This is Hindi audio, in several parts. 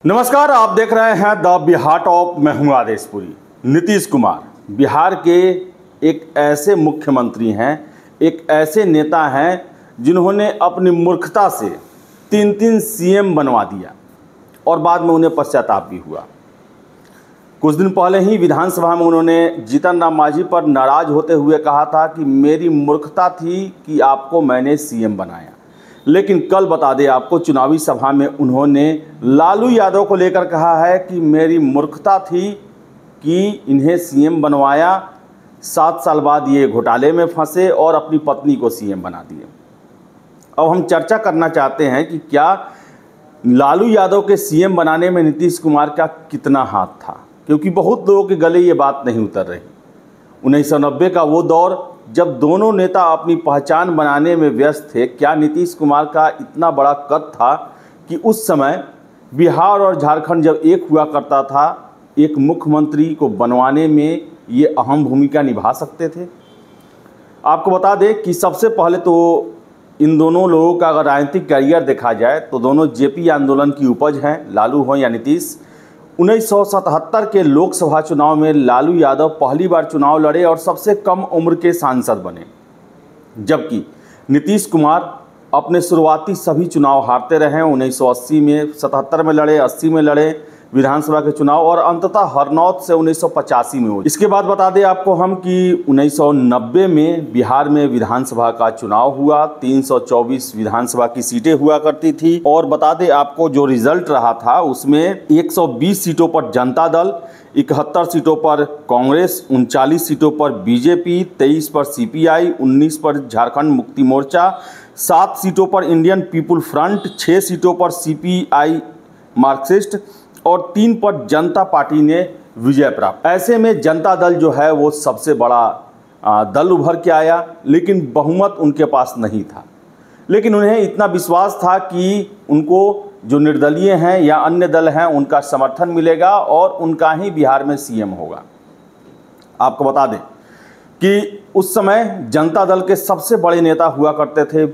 नमस्कार, आप देख रहे हैं द बिहार टॉप। मैं हूं आदेशपुरी। नीतीश कुमार बिहार के एक ऐसे मुख्यमंत्री हैं, एक ऐसे नेता हैं जिन्होंने अपनी मूर्खता से 3 सीएम बनवा दिया और बाद में उन्हें पश्चाताप भी हुआ। कुछ दिन पहले ही विधानसभा में उन्होंने जीतन राम मांझी पर नाराज होते हुए कहा था कि मेरी मूर्खता थी कि आपको मैंने सीएम बनाया। लेकिन कल बता दें आपको, चुनावी सभा में उन्होंने लालू यादव को लेकर कहा है कि मेरी मूर्खता थी कि इन्हें सीएम बनवाया, 7 साल बाद ये घोटाले में फंसे और अपनी पत्नी को सीएम बना दिए। अब हम चर्चा करना चाहते हैं कि क्या लालू यादव के सीएम बनाने में नीतीश कुमार का कितना हाथ था, क्योंकि बहुत लोगों के गले ये बात नहीं उतर रही। 1990 का वो दौर जब दोनों नेता अपनी पहचान बनाने में व्यस्त थे, क्या नीतीश कुमार का इतना बड़ा कद था कि उस समय बिहार और झारखंड जब एक हुआ करता था, एक मुख्यमंत्री को बनवाने में ये अहम भूमिका निभा सकते थे। आपको बता दें कि सबसे पहले तो इन दोनों लोगों का अगर राजनीतिक करियर देखा जाए तो दोनों जेपी आंदोलन की उपज हैं, लालू हो या नीतीश। 1977 के लोकसभा चुनाव में लालू यादव पहली बार चुनाव लड़े और सबसे कम उम्र के सांसद बने, जबकि नीतीश कुमार अपने शुरुआती सभी चुनाव हारते रहे। 1980 में 77 में लड़े, 80 में लड़े विधानसभा के चुनाव और अंततः हरनौत से 1985 में हुए। इसके बाद बता दें आपको हम कि 1990 में बिहार में विधानसभा का चुनाव हुआ। 324 विधानसभा की सीटें हुआ करती थी और बता दें आपको जो रिजल्ट रहा था उसमें 120 सीटों पर जनता दल, 71 सीटों पर कांग्रेस, 39 सीटों पर बीजेपी, 23 पर सीपीआई, 19 पर झारखंड मुक्ति मोर्चा, 7 सीटों पर इंडियन पीपुल फ्रंट, 6 सीटों पर सीपीआई मार्क्सिस्ट और 3 पर जनता पार्टी ने विजय प्राप्त। ऐसे में जनता दल जो है वो सबसे बड़ा दल उभर के आया, लेकिन बहुमत उनके पास नहीं था। लेकिन उन्हें इतना विश्वास था कि उनको जो निर्दलीय हैं या अन्य दल हैं उनका समर्थन मिलेगा और उनका ही बिहार में सीएम होगा। आपको बता दें कि उस समय जनता दल के सबसे बड़े नेता हुआ करते थे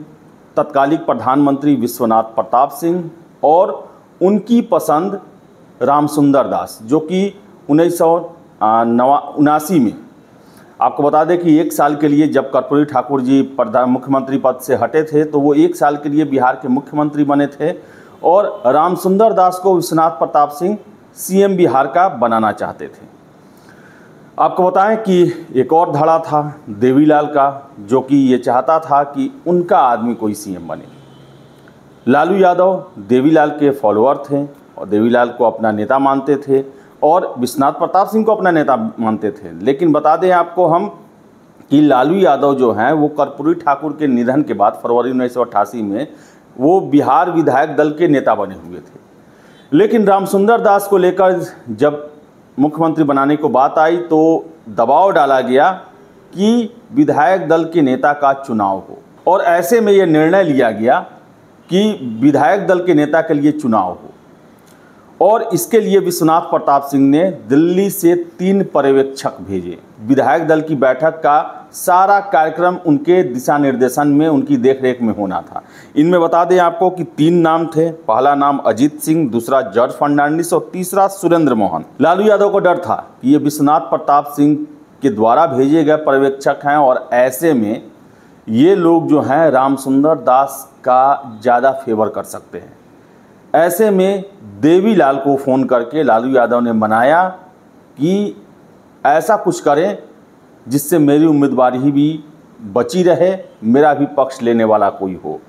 तत्कालीन प्रधानमंत्री विश्वनाथ प्रताप सिंह और उनकी पसंद रामसुंदर दास, जो कि 1979 में, आपको बता दें कि 1 साल के लिए जब कर्पूरी ठाकुर जी मुख्यमंत्री पद से हटे थे तो वो 1 साल के लिए बिहार के मुख्यमंत्री बने थे और रामसुंदर दास को विश्वनाथ प्रताप सिंह सीएम बिहार का बनाना चाहते थे। आपको बताएं कि एक और धड़ा था देवीलाल का, जो कि ये चाहता था कि उनका आदमी कोई सीएम बने। लालू यादव देवीलाल के फॉलोअर थे और देवीलाल को अपना नेता मानते थे और विश्वनाथ प्रताप सिंह को अपना नेता मानते थे। लेकिन बता दें आपको हम कि लालू यादव जो हैं वो कर्पूरी ठाकुर के निधन के बाद फरवरी 1988 में वो बिहार विधायक दल के नेता बने हुए थे। लेकिन रामसुंदर दास को लेकर जब मुख्यमंत्री बनाने को बात आई तो दबाव डाला गया कि विधायक दल के नेता का चुनाव हो और ऐसे में ये निर्णय लिया गया कि विधायक दल के नेता के लिए चुनाव हो और इसके लिए विश्वनाथ प्रताप सिंह ने दिल्ली से 3 पर्यवेक्षक भेजे। विधायक दल की बैठक का सारा कार्यक्रम उनके दिशा निर्देशन में, उनकी देखरेख में होना था। इनमें बता दें आपको कि 3 नाम थे। पहला नाम अजीत सिंह, दूसरा जॉर्ज फर्नांडिस और तीसरा सुरेंद्र मोहन। लालू यादव को डर था कि ये विश्वनाथ प्रताप सिंह के द्वारा भेजे गए पर्यवेक्षक हैं और ऐसे में ये लोग जो हैं रामसुंदर दास का ज़्यादा फेवर कर सकते हैं। ऐसे में देवीलाल को फ़ोन करके लालू यादव ने मनाया कि ऐसा कुछ करें जिससे मेरी उम्मीदवारी भी बची रहे, मेरा भी पक्ष लेने वाला कोई हो।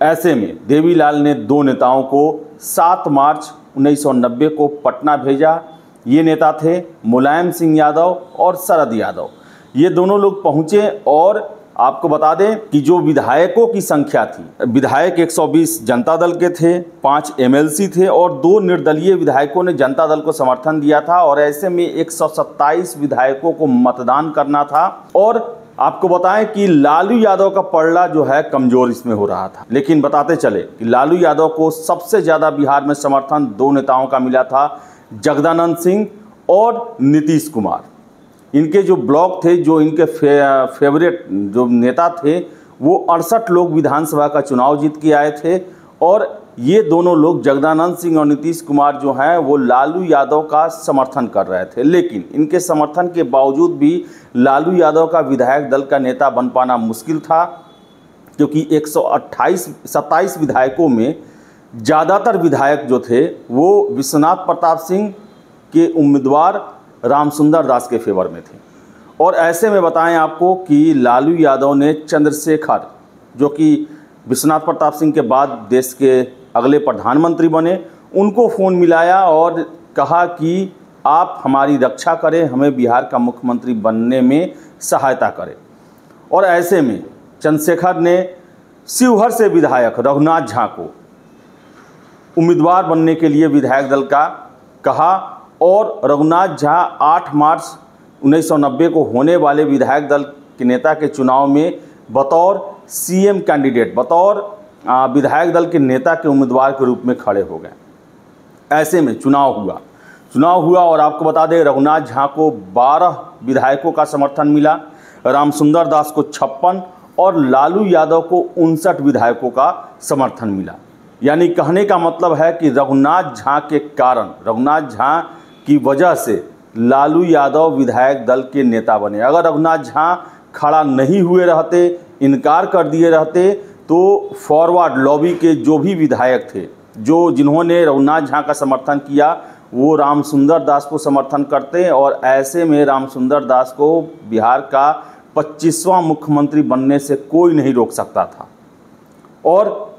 ऐसे में देवीलाल ने 2 नेताओं को 7 मार्च 1990 को पटना भेजा। ये नेता थे मुलायम सिंह यादव और शरद यादव। ये दोनों लोग पहुँचे और आपको बता दें कि जो विधायकों की संख्या थी, विधायक 120 जनता दल के थे, 5 एमएलसी थे और 2 निर्दलीय विधायकों ने जनता दल को समर्थन दिया था और ऐसे में 127 विधायकों को मतदान करना था। और आपको बताएं कि लालू यादव का पलड़ा जो है कमजोर इसमें हो रहा था। लेकिन बताते चले कि लालू यादव को सबसे ज़्यादा बिहार में समर्थन 2 नेताओं का मिला था, जगदानंद सिंह और नीतीश कुमार। इनके जो ब्लॉक थे, जो इनके फेवरेट जो नेता थे, वो 68 लोग विधानसभा का चुनाव जीत के आए थे और ये दोनों लोग जगदानंद सिंह और नीतीश कुमार जो हैं वो लालू यादव का समर्थन कर रहे थे, लेकिन इनके समर्थन के बावजूद भी लालू यादव का विधायक दल का नेता बन पाना मुश्किल था, क्योंकि 127 विधायकों में ज़्यादातर विधायक जो थे वो विश्वनाथ प्रताप सिंह के उम्मीदवार रामसुंदर दास के फेवर में थे। और ऐसे में बताएं आपको कि लालू यादव ने चंद्रशेखर, जो कि विश्वनाथ प्रताप सिंह के बाद देश के अगले प्रधानमंत्री बने, उनको फ़ोन मिलाया और कहा कि आप हमारी रक्षा करें, हमें बिहार का मुख्यमंत्री बनने में सहायता करें। और ऐसे में चंद्रशेखर ने शिवहर से विधायक रघुनाथ झा को उम्मीदवार बनने के लिए विधायक दल का कहा और रघुनाथ झा 8 मार्च 1990 को होने वाले विधायक दल के नेता के चुनाव में बतौर सीएम कैंडिडेट, बतौर विधायक दल के नेता के उम्मीदवार के रूप में खड़े हो गए। ऐसे में चुनाव हुआ और आपको बता दें रघुनाथ झा को 12 विधायकों का समर्थन मिला, रामसुंदर दास को 56 और लालू यादव को 59 विधायकों का समर्थन मिला। यानी कहने का मतलब है कि रघुनाथ झा के कारण, रघुनाथ झा की वजह से लालू यादव विधायक दल के नेता बने। अगर रघुनाथ झा खड़ा नहीं हुए रहते, इनकार कर दिए रहते, तो फॉरवर्ड लॉबी के जो भी विधायक थे, जिन्होंने रघुनाथ झा का समर्थन किया, वो रामसुंदर दास को समर्थन करते और ऐसे में रामसुंदर दास को बिहार का 25वां मुख्यमंत्री बनने से कोई नहीं रोक सकता था। और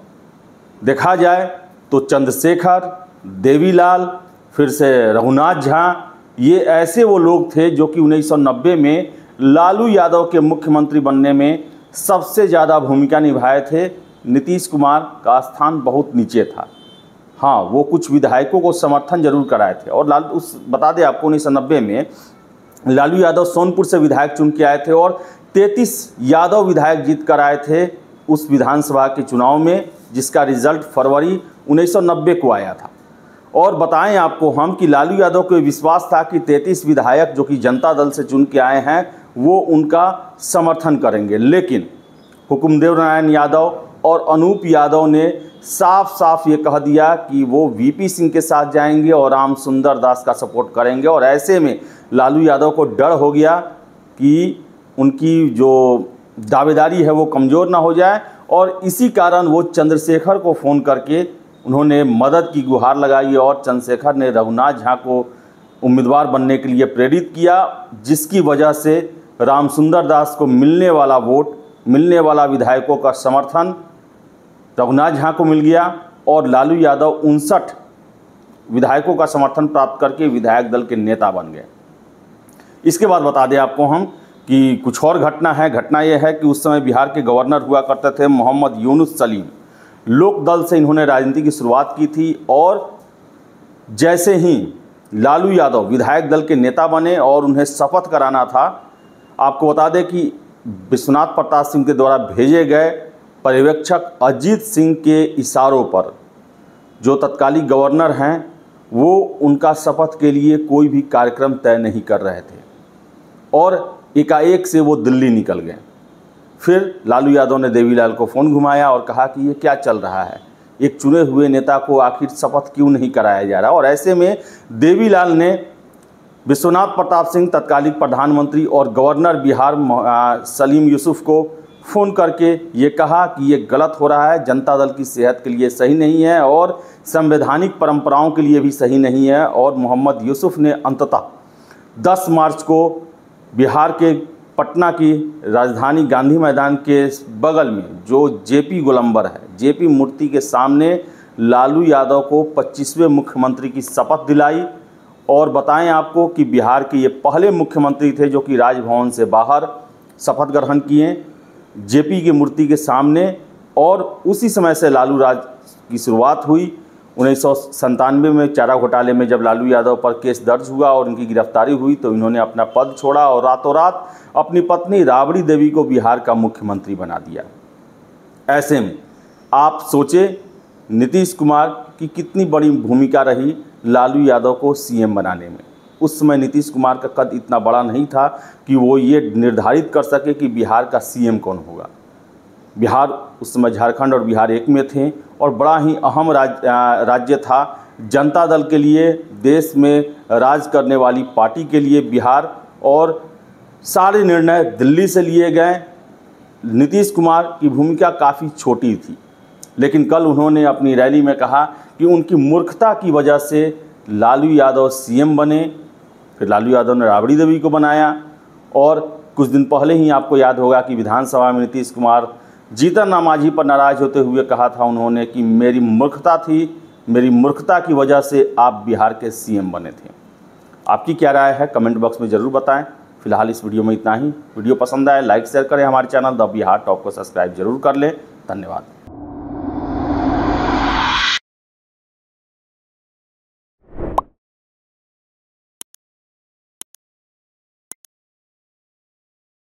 देखा जाए तो चंद्रशेखर, देवीलाल, फिर से रघुनाथ झा, ये ऐसे वो लोग थे जो कि 1990 में लालू यादव के मुख्यमंत्री बनने में सबसे ज़्यादा भूमिका निभाए थे। नीतीश कुमार का स्थान बहुत नीचे था। हाँ, वो कुछ विधायकों को समर्थन जरूर कराए थे। और बता दें आपको 1990 में लालू यादव सोनपुर से विधायक चुन के आए थे और 33 यादव विधायक जीत कर आए थे उस विधानसभा के चुनाव में, जिसका रिजल्ट फरवरी 1990 को आया था। और बताएं आपको हम कि लालू यादव को विश्वास था कि 33 विधायक जो कि जनता दल से चुन के आए हैं वो उनका समर्थन करेंगे, लेकिन हुकुमदेव नारायण यादव और अनूप यादव ने साफ साफ ये कह दिया कि वो वीपी सिंह के साथ जाएंगे और रामसुंदर दास का सपोर्ट करेंगे। और ऐसे में लालू यादव को डर हो गया कि उनकी जो दावेदारी है वो कमज़ोर ना हो जाए, और इसी कारण वो चंद्रशेखर को फ़ोन करके उन्होंने मदद की गुहार लगाई और चंद्रशेखर ने रघुनाथ झा को उम्मीदवार बनने के लिए प्रेरित किया, जिसकी वजह से रामसुंदर दास को मिलने वाला वोट, मिलने वाला विधायकों का समर्थन रघुनाथ झा को मिल गया और लालू यादव 59 विधायकों का समर्थन प्राप्त करके विधायक दल के नेता बन गए। इसके बाद बता दें आपको हम कि कुछ और घटना है। घटना यह है कि उस समय बिहार के गवर्नर हुआ करते थे मोहम्मद यूनुस सलीम। लोक दल से इन्होंने राजनीति की शुरुआत की थी और जैसे ही लालू यादव विधायक दल के नेता बने और उन्हें शपथ कराना था, आपको बता दें कि विश्वनाथ प्रताप सिंह के द्वारा भेजे गए पर्यवेक्षक अजीत सिंह के इशारों पर जो तत्कालीन गवर्नर हैं वो उनका शपथ के लिए कोई भी कार्यक्रम तय नहीं कर रहे थे और एकाएक से वो दिल्ली निकल गए। फिर लालू यादव ने देवीलाल को फ़ोन घुमाया और कहा कि ये क्या चल रहा है, एक चुने हुए नेता को आखिर शपथ क्यों नहीं कराया जा रहा। और ऐसे में देवीलाल ने विश्वनाथ प्रताप सिंह तत्कालीन प्रधानमंत्री और गवर्नर बिहार सलीम यूसुफ को फ़ोन करके ये कहा कि ये गलत हो रहा है, जनता दल की सेहत के लिए सही नहीं है और संवैधानिक परंपराओं के लिए भी सही नहीं है। और मोहम्मद यूसुफ ने अंततः 10 मार्च को बिहार के पटना की राजधानी गांधी मैदान के बगल में जो जेपी गोलंबर है, जेपी मूर्ति के सामने लालू यादव को 25वें मुख्यमंत्री की शपथ दिलाई। और बताएं आपको कि बिहार के ये पहले मुख्यमंत्री थे जो कि राजभवन से बाहर शपथ ग्रहण किए जेपी की मूर्ति के सामने। और उसी समय से लालू राज की शुरुआत हुई। 1997 में चारा घोटाले में जब लालू यादव पर केस दर्ज हुआ और उनकी गिरफ्तारी हुई तो इन्होंने अपना पद छोड़ा और रातों रात अपनी पत्नी राबड़ी देवी को बिहार का मुख्यमंत्री बना दिया। ऐसे में आप सोचें नीतीश कुमार की कितनी बड़ी भूमिका रही लालू यादव को सीएम बनाने में। उस समय नीतीश कुमार का कद इतना बड़ा नहीं था कि वो ये निर्धारित कर सके कि बिहार का सीएम कौन होगा। बिहार उस समय झारखंड और बिहार एक में थे और बड़ा ही अहम राज्य था जनता दल के लिए, देश में राज करने वाली पार्टी के लिए बिहार, और सारे निर्णय दिल्ली से लिए गए। नीतीश कुमार की भूमिका काफ़ी छोटी थी, लेकिन कल उन्होंने अपनी रैली में कहा कि उनकी मूर्खता की वजह से लालू यादव सीएम बने, फिर लालू यादव ने राबड़ी देवी को बनाया, और कुछ दिन पहले ही आपको याद होगा कि विधानसभा में नीतीश कुमार जीतन राम मांझी पर नाराज होते हुए कहा था उन्होंने कि मेरी मूर्खता थी, मेरी मूर्खता की वजह से आप बिहार के सीएम बने थे। आपकी क्या राय है कमेंट बॉक्स में ज़रूर बताएं। फिलहाल इस वीडियो में इतना ही। वीडियो पसंद आए लाइक शेयर करें, हमारे चैनल द बिहार टॉप को सब्सक्राइब जरूर कर लें। धन्यवाद।